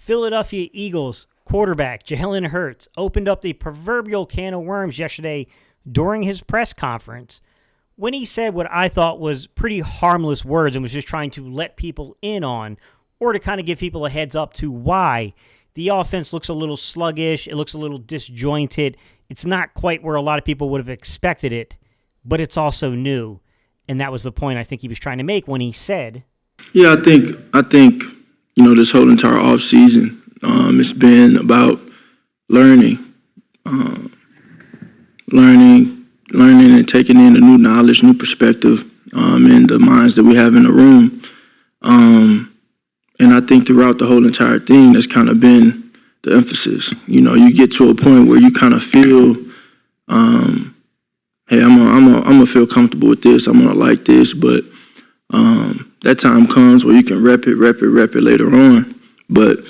Philadelphia Eagles quarterback Jalen Hurts opened up the proverbial can of worms yesterday during his press conference when he said what I thought was pretty harmless words and was just trying to let people in on, or to kind of give people a heads up to why the offense looks a little sluggish, it looks a little disjointed. It's not quite where a lot of people would have expected it, but it's also new. And that was the point I think he was trying to make when he said, Yeah, I think this whole entire off season, it's been about learning, learning and taking in the new knowledge, new perspective, in the minds that we have in the room. And I think throughout the whole entire thing, that's kind of been the emphasis. You get to a point where you kind of feel, hey, I'm gonna feel comfortable with this. I'm gonna like this, but that time comes where you can rep it later on. But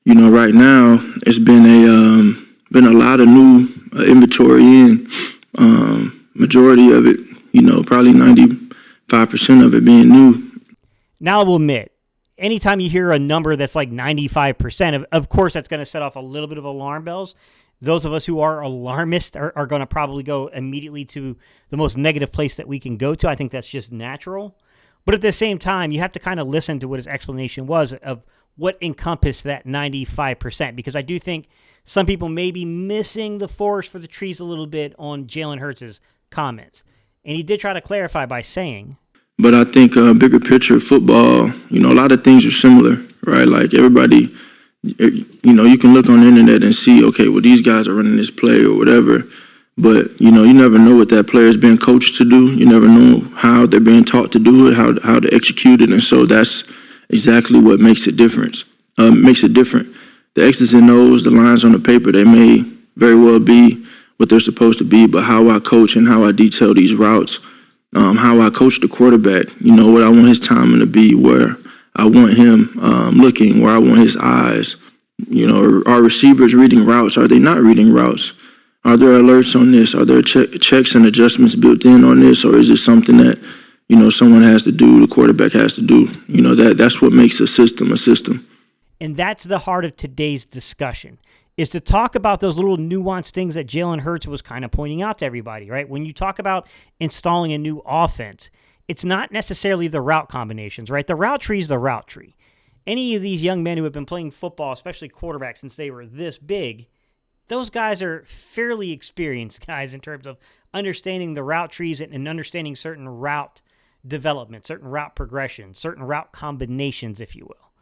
right now it's been a lot of new inventory in. Majority of it, probably 95% of it being new. Now I will admit, anytime you hear a number that's like 95%, of course that's going to set off a little bit of alarm bells. Those of us who are alarmists are going to probably go immediately to the most negative place that we can go to. I think that's just natural. But at the same time, you have to kind of listen to what his explanation was of what encompassed that 95%, because I do think some people may be missing the forest for the trees a little bit on Jalen Hurts' comments. And he did try to clarify by saying, but I think bigger picture football, a lot of things are similar, right? Like everybody, you can look on the internet and see, okay, well, these guys are running this play or whatever. But, you never know what that player is being coached to do. You never know how they're being taught to do it, how to execute it. And so that's exactly what makes it different. The X's and O's, the lines on the paper, they may very well be what they're supposed to be, but how I coach and how I detail these routes, how I coach the quarterback, what I want his timing to be, where I want him looking, where I want his eyes. Are receivers reading routes? Are they not reading routes? Are there alerts on this? Are there checks and adjustments built in on this? Or is it something that, someone has to do, the quarterback has to do? That's what makes a system a system. And that's the heart of today's discussion, is to talk about those little nuanced things that Jalen Hurts was kind of pointing out to everybody, right? When you talk about installing a new offense, it's not necessarily the route combinations, right? The route tree is the route tree. Any of these young men who have been playing football, especially quarterbacks, since they were this big, those guys are fairly experienced guys in terms of understanding the route trees and understanding certain route development, certain route progression, certain route combinations, if you will.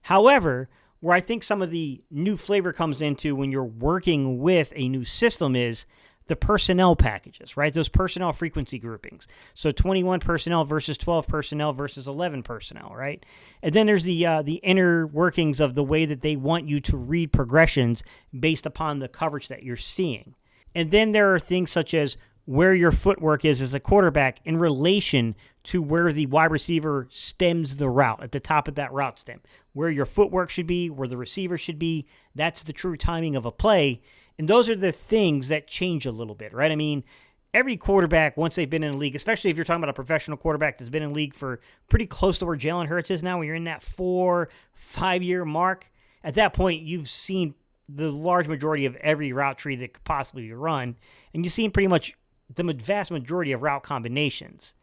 However, where I think some of the new flavor comes into when you're working with a new system is the personnel packages, right? Those personnel frequency groupings. So 21 personnel versus 12 personnel versus 11 personnel, right? And then there's the inner workings of the way that they want you to read progressions based upon the coverage that you're seeing. And then there are things such as where your footwork is as a quarterback in relation to where the wide receiver stems the route, at the top of that route stem. Where your footwork should be, where the receiver should be, that's the true timing of a play. And those are the things that change a little bit, right? I mean, every quarterback, once they've been in the league, especially if you're talking about a professional quarterback that's been in the league for pretty close to where Jalen Hurts is now, when you're in that 4-5 year mark, at that point, you've seen the large majority of every route tree that could possibly be run, and you've seen pretty much the vast majority of route combinations.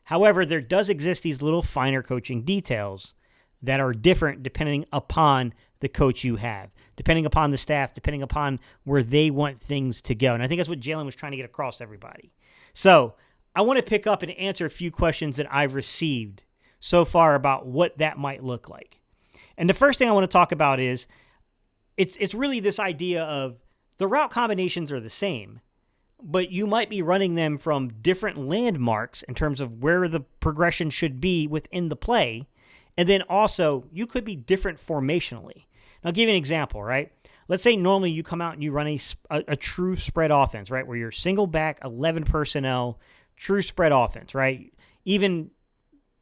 However, there does exist these little finer coaching details that are different depending upon the coach you have, depending upon the staff, depending upon where they want things to go. And I think that's what Jalen was trying to get across to everybody. So I want to pick up and answer a few questions that I've received so far about what that might look like. And the first thing I want to talk about is it's really this idea of the route combinations are the same, but you might be running them from different landmarks in terms of where the progression should be within the play. And then also, you could be different formationally. I'll give you an example, right? Let's say normally you come out and you run a true spread offense, right? Where you're single back, 11 personnel, true spread offense, right? Even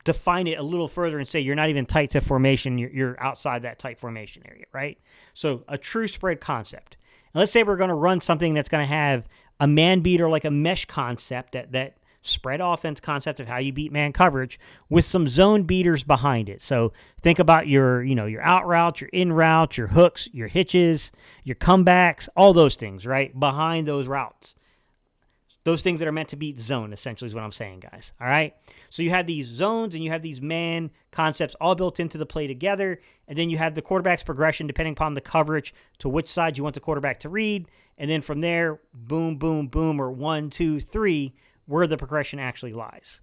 define it a little further and say you're not even tight to formation, you're outside that tight formation area, right? So a true spread concept. And let's say we're going to run something that's going to have a man beat or like a mesh concept that spread offense concept of how you beat man coverage with some zone beaters behind it. So think about your out routes, your in routes, your hooks, your hitches, your comebacks, all those things, right? Behind those routes. Those things that are meant to beat zone, essentially, is what I'm saying, guys. All right? So you have these zones and you have these man concepts all built into the play together, and then you have the quarterback's progression depending upon the coverage to which side you want the quarterback to read, and then from there, boom, boom, boom, or 1, 2, 3, where the progression actually lies.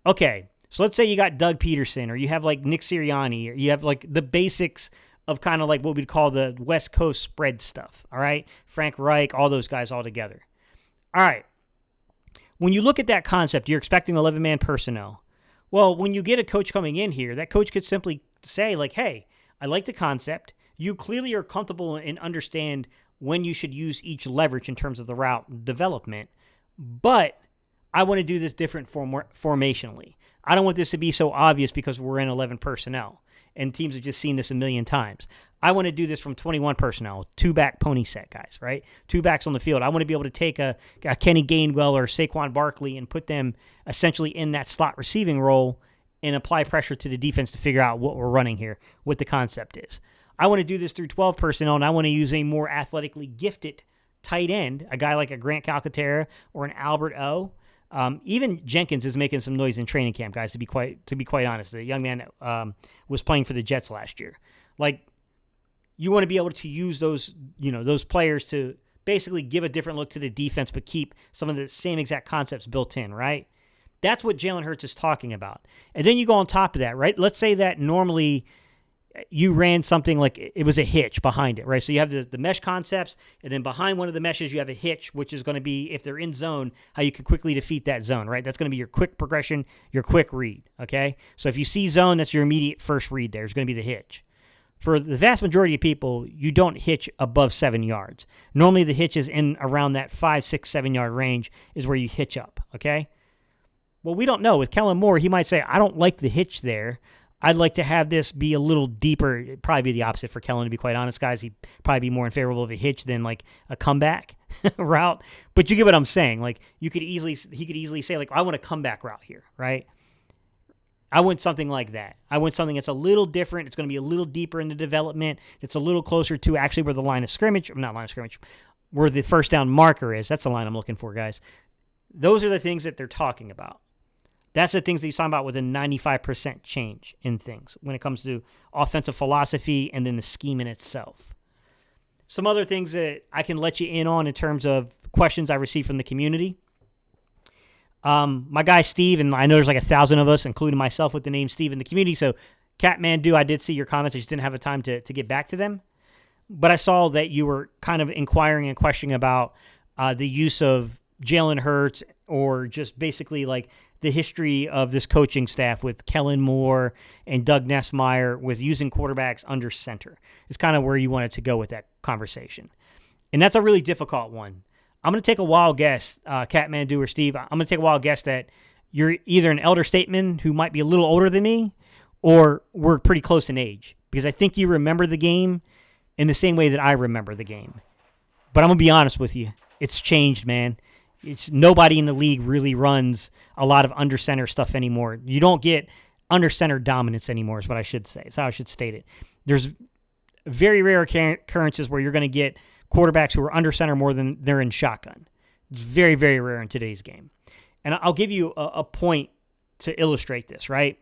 Okay, so let's say you got Doug Peterson, or you have like Nick Sirianni, or you have like the basics of kind of like what we'd call the West Coast spread stuff, all right? Frank Reich, all those guys all together. All right. When you look at that concept, you're expecting 11-man personnel. Well, when you get a coach coming in here, that coach could simply say, like, hey, I like the concept. You clearly are comfortable and understand when you should use each leverage in terms of the route development, but I want to do this different formationally. I don't want this to be so obvious because we're in 11 personnel, and teams have just seen this a million times. I want to do this from 21 personnel, 2-back pony set guys, right? 2 backs on the field. I want to be able to take a Kenny Gainwell or Saquon Barkley and put them essentially in that slot receiving role and apply pressure to the defense to figure out what we're running here, what the concept is. I want to do this through 12 personnel, and I want to use a more athletically gifted tight end, a guy like a Grant Calcaterra or an Albert O. Even Jenkins is making some noise in training camp, guys, to be quite honest. The young man was playing for the Jets last year. Like, you want to be able to use those players to basically give a different look to the defense, but keep some of the same exact concepts built in, right? That's what Jalen Hurts is talking about. And then you go on top of that, right? Let's say that normally you ran something like it was a hitch behind it, right? So you have the mesh concepts, and then behind one of the meshes you have a hitch, which is going to be, if they're in zone, how you can quickly defeat that zone, right? That's going to be your quick progression, your quick read, okay? So if you see zone, that's your immediate first read there. It's going to be the hitch. For the vast majority of people, you don't hitch above 7 yards. Normally the hitch is in around that 5, 6, 7 yard range is where you hitch up, okay? Well, we don't know. With Kellen Moore, he might say, I don't like the hitch there. I'd like to have this be a little deeper. It'd probably be the opposite for Kellen, to be quite honest, guys. He'd probably be more in favor of a hitch than like a comeback route. But you get what I'm saying. Like he could easily say, like, I want a comeback route here, right? I want something like that. I want something that's a little different. It's going to be a little deeper in the development. It's a little closer to actually where the line of scrimmage, not line of scrimmage, where the first down marker is. That's the line I'm looking for, guys. Those are the things that they're talking about. That's the things that he's talking about with a 95% change in things when it comes to offensive philosophy and then the scheme in itself. Some other things that I can let you in on in terms of questions I received from the community. My guy Steve, and I know there's like 1,000 of us, including myself, with the name Steve in the community. So, Catmandu, I did see your comments. I just didn't have a time to get back to them. But I saw that you were kind of inquiring and questioning about the use of Jalen Hurts, or just basically like the history of this coaching staff with Kellen Moore and Doug Nessmeyer with using quarterbacks under center. It's kind of where you wanted to go with that conversation. And that's a really difficult one. I'm going to take a wild guess, Catmandu or Steve. I'm going to take a wild guess that you're either an elder statesman who might be a little older than me, or we're pretty close in age, because I think you remember the game in the same way that I remember the game. But I'm going to be honest with you. It's changed, man. It's nobody in the league really runs a lot of under center stuff anymore. You don't get under center dominance anymore, is what I should say. It's how I should state it. There's very rare occurrences where you're going to get quarterbacks who are under center more than they're in shotgun. It's very, very rare in today's game. And I'll give you a point to illustrate this, right?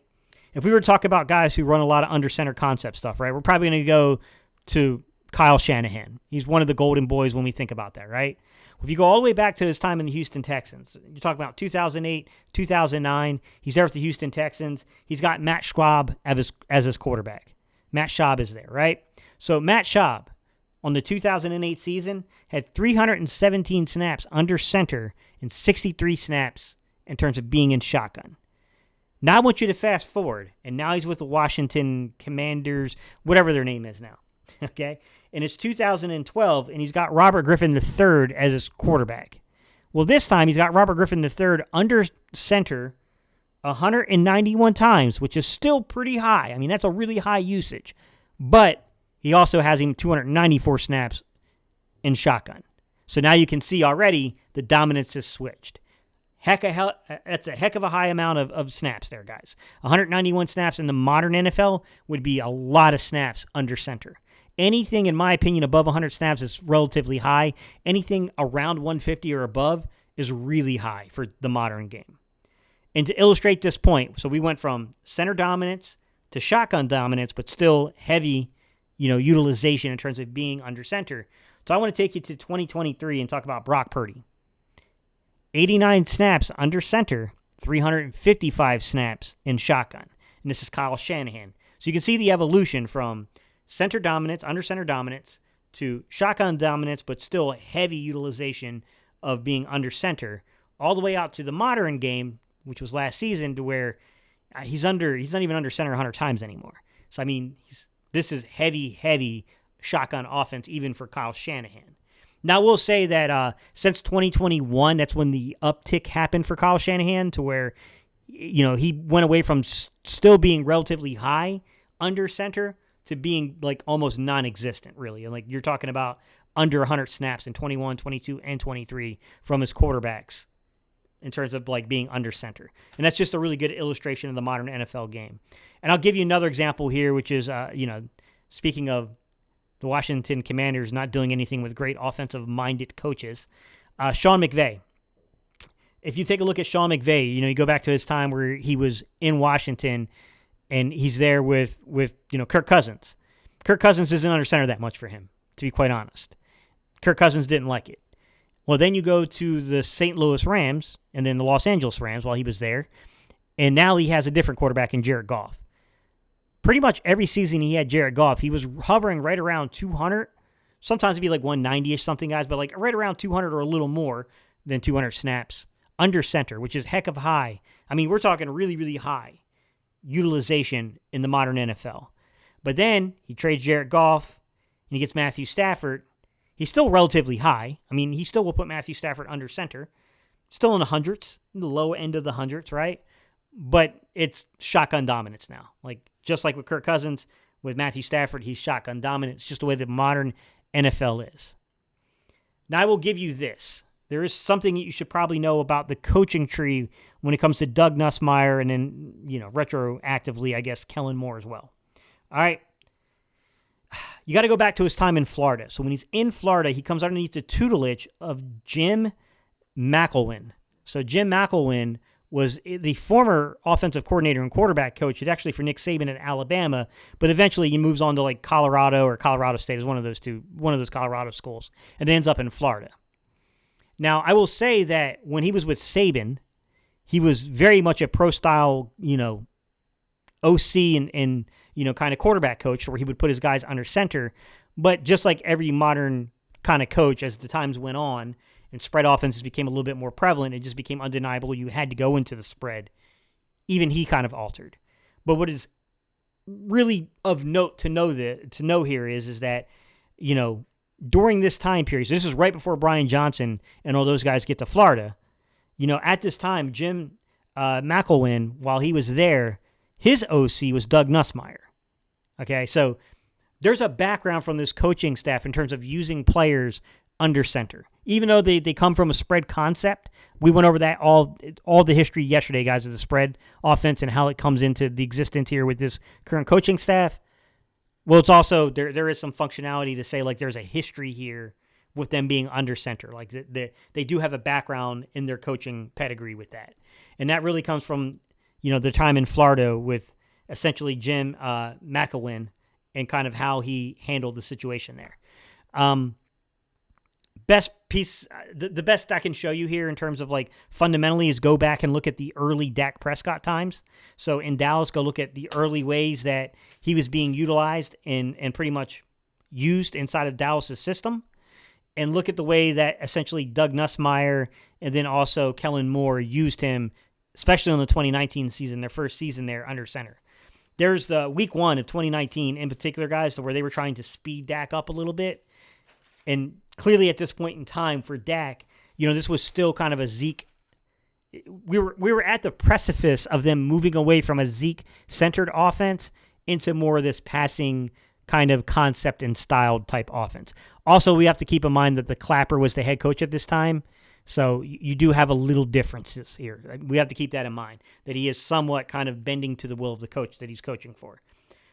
If we were to talk about guys who run a lot of under center concept stuff, right, we're probably going to go to Kyle Shanahan. He's one of the golden boys when we think about that, right? If you go all the way back to his time in the Houston Texans, you talk about 2008, 2009, he's there with the Houston Texans. He's got Matt Schaub as his quarterback. Matt Schaub is there, right? So Matt Schaub, on the 2008 season, had 317 snaps under center and 63 snaps in terms of being in shotgun. Now I want you to fast forward, and now he's with the Washington Commanders, whatever their name is now, okay? And it's 2012, and he's got Robert Griffin III as his quarterback. Well, this time he's got Robert Griffin III under center 191 times, which is still pretty high. I mean, that's a really high usage. But he also has him 294 snaps in shotgun. So now you can see already the dominance has switched. That's a heck of a high amount of snaps there, guys. 191 snaps in the modern NFL would be a lot of snaps under center. Anything, in my opinion, above 100 snaps is relatively high. Anything around 150 or above is really high for the modern game. And to illustrate this point, so we went from center dominance to shotgun dominance, but still heavy, utilization in terms of being under center. So I want to take you to 2023 and talk about Brock Purdy. 89 snaps under center, 355 snaps in shotgun. And this is Kyle Shanahan. So you can see the evolution from center dominance, under center dominance, to shotgun dominance, but still heavy utilization of being under center, all the way out to the modern game, which was last season, to where he's not even under center 100 times anymore. So, I mean, this is heavy shotgun offense, even for Kyle Shanahan. Now, we'll say that since 2021, that's when the uptick happened for Kyle Shanahan, to where, he went away from still being relatively high under center to being like almost non-existent, really. Like, you're talking about under 100 snaps in 21, 22, and 23 from his quarterbacks in terms of like being under center. And that's just a really good illustration of the modern NFL game. And I'll give you another example here, which is, speaking of the Washington Commanders not doing anything with great offensive-minded coaches, Sean McVay. If you take a look at Sean McVay, you go back to his time where he was in Washington and he's there with Kirk Cousins. Kirk Cousins isn't under center that much for him, to be quite honest. Kirk Cousins didn't like it. Well, then you go to the St. Louis Rams and then the Los Angeles Rams while he was there, and now he has a different quarterback in Jared Goff. Pretty much every season he had Jared Goff, he was hovering right around 200. Sometimes it'd be like 190-ish something, guys, but like right around 200 or a little more than 200 snaps under center, which is heck of high. I mean, we're talking really, really high utilization in the modern NFL. But then he trades Jared Goff and he gets Matthew Stafford. He's still relatively high. I mean, he still will put Matthew Stafford under center. Still in the hundreds, in the low end of the hundreds, right? But it's shotgun dominance now. Like, just like with Kirk Cousins, with Matthew Stafford, he's shotgun dominant. It's just the way the modern NFL is. Now, I will give you this. There is something that you should probably know about the coaching tree when it comes to Doug Nussmeier and then, retroactively, I guess, Kellen Moore as well. All right. You got to go back to his time in Florida. So when he's in Florida, he comes underneath the tutelage of Jim McElwain. So Jim McElwain was the former offensive coordinator and quarterback coach. It's actually for Nick Saban at Alabama, but eventually he moves on to like Colorado or Colorado State is one of those Colorado schools, and ends up in Florida. Now, I will say that when he was with Saban, he was very much a pro-style, OC and kind of quarterback coach where he would put his guys under center. But just like every modern kind of coach, as the times went on and spread offenses became a little bit more prevalent, it just became undeniable. You had to go into the spread. Even he kind of altered. But what is really of note to know here is that, during this time period, so this is right before Brian Johnson and all those guys get to Florida, at this time, Jim McElwain, while he was there, his OC was Doug Nussmeier. Okay, so there's a background from this coaching staff in terms of using players under center. Even though they come from a spread concept, we went over that all the history yesterday, guys, of the spread offense and how it comes into the existence here with this current coaching staff. Well, it's also, there is some functionality to say, like, there's a history here with them being under center. Like, they do have a background in their coaching pedigree with that. And that really comes from, the time in Florida with essentially Jim McElwain and kind of how he handled the situation there. Best piece, the best I can show you here in terms of like fundamentally is go back and look at the early Dak Prescott times. So in Dallas, go look at the early ways that he was being utilized and pretty much used inside of Dallas's system, and look at the way that essentially Doug Nussmeier and then also Kellen Moore used him, especially in the 2019 season, their first season there under center. There's the week 1 of 2019 in particular, guys, to where they were trying to speed Dak up a little bit. And clearly at this point in time for Dak, this was still kind of a Zeke. We were at the precipice of them moving away from a Zeke-centered offense into more of this passing kind of concept and style type offense. Also, we have to keep in mind that the Clapper was the head coach at this time. So you do have a little differences here. We have to keep that in mind, that he is somewhat kind of bending to the will of the coach that he's coaching for.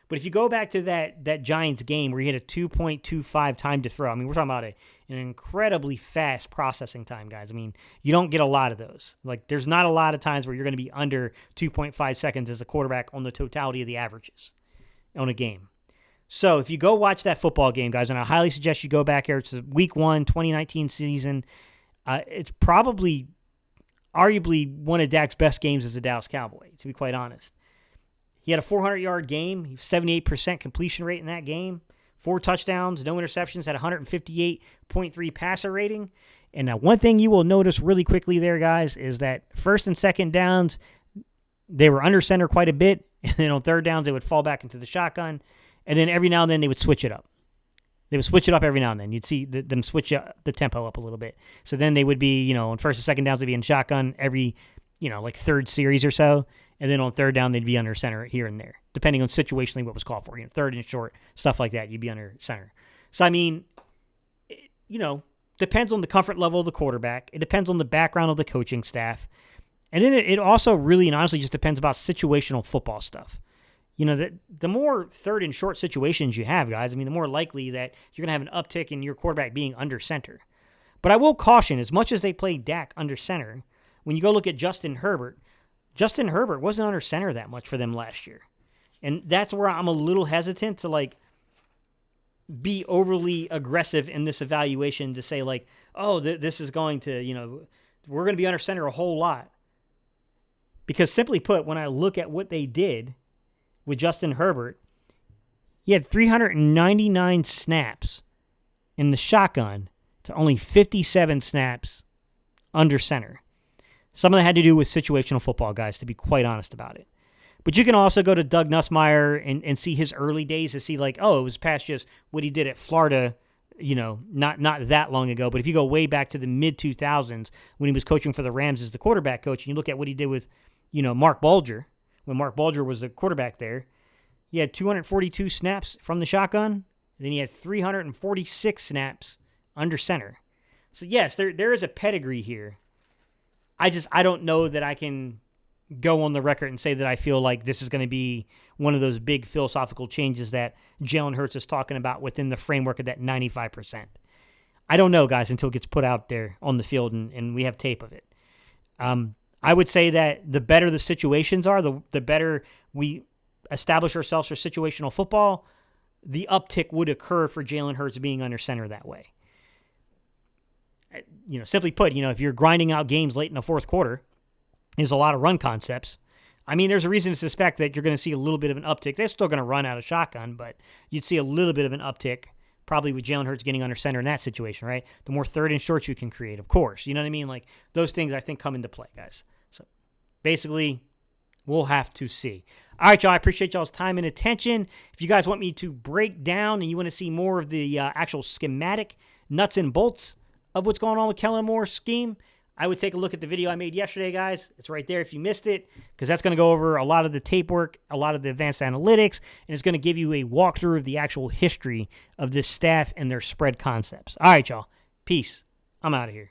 But if you go back to that Giants game where he had a 2.25 time to throw, I mean, we're talking about an incredibly fast processing time, guys. I mean, you don't get a lot of those. Like, there's not a lot of times where you're going to be under 2.5 seconds as a quarterback on the totality of the averages on a game. So if you go watch that football game, guys, and I highly suggest you go back here. It's Week 1, 2019 season. It's probably, arguably, one of Dak's best games as a Dallas Cowboy, to be quite honest. He had a 400-yard game, 78% completion rate in that game, 4 touchdowns, no interceptions, had 158.3 passer rating. And now one thing you will notice really quickly there, guys, is that first and second downs, they were under center quite a bit, and then on third downs, they would fall back into the shotgun, and then every now and then they would switch it up. They would switch it up every now and then. You'd see them switch the tempo up a little bit. So then they would be, on first and second downs, they'd be in shotgun every, like third series or so. And then on third down, they'd be under center here and there, depending on situationally what was called for. Third and short, stuff like that, you'd be under center. So, I mean, depends on the comfort level of the quarterback. It depends on the background of the coaching staff. And then it also really and honestly just depends about situational football stuff. The more third and short situations you have, guys, I mean, the more likely that you're going to have an uptick in your quarterback being under center. But I will caution, as much as they play Dak under center, when you go look at Justin Herbert wasn't under center that much for them last year. And that's where I'm a little hesitant to, be overly aggressive in this evaluation to say, this is going to, we're going to be under center a whole lot. Because simply put, when I look at what they did with Justin Herbert, he had 399 snaps in the shotgun to only 57 snaps under center. Some of that had to do with situational football, guys, to be quite honest about it. But you can also go to Doug Nussmeier and see his early days to see, it was past just what he did at Florida, not that long ago. But if you go way back to the mid-2000s when he was coaching for the Rams as the quarterback coach, and you look at what he did with, Mark Bulger, when Mark Bulger was the quarterback there, he had 242 snaps from the shotgun, and then he had 346 snaps under center. So, yes, there is a pedigree here. I don't know that I can go on the record and say that I feel like this is going to be one of those big philosophical changes that Jalen Hurts is talking about within the framework of that 95%. I don't know, guys, until it gets put out there on the field and we have tape of it. I would say that the better the situations are, the better we establish ourselves for situational football, the uptick would occur for Jalen Hurts being under center that way. Simply put, if you're grinding out games late in the fourth quarter, there's a lot of run concepts. I mean, there's a reason to suspect that you're going to see a little bit of an uptick. They're still going to run out of shotgun, but you'd see a little bit of an uptick probably with Jalen Hurts getting under center in that situation, right? The more third and short you can create, of course. You know what I mean? Those things I think come into play, guys. So basically, we'll have to see. All right, y'all. I appreciate y'all's time and attention. If you guys want me to break down and you want to see more of the actual schematic nuts and bolts of what's going on with Kellen Moore's scheme, I would take a look at the video I made yesterday, guys. It's right there if you missed it, because that's going to go over a lot of the tape work, a lot of the advanced analytics, and it's going to give you a walkthrough of the actual history of this staff and their spread concepts. All right, y'all. Peace. I'm out of here.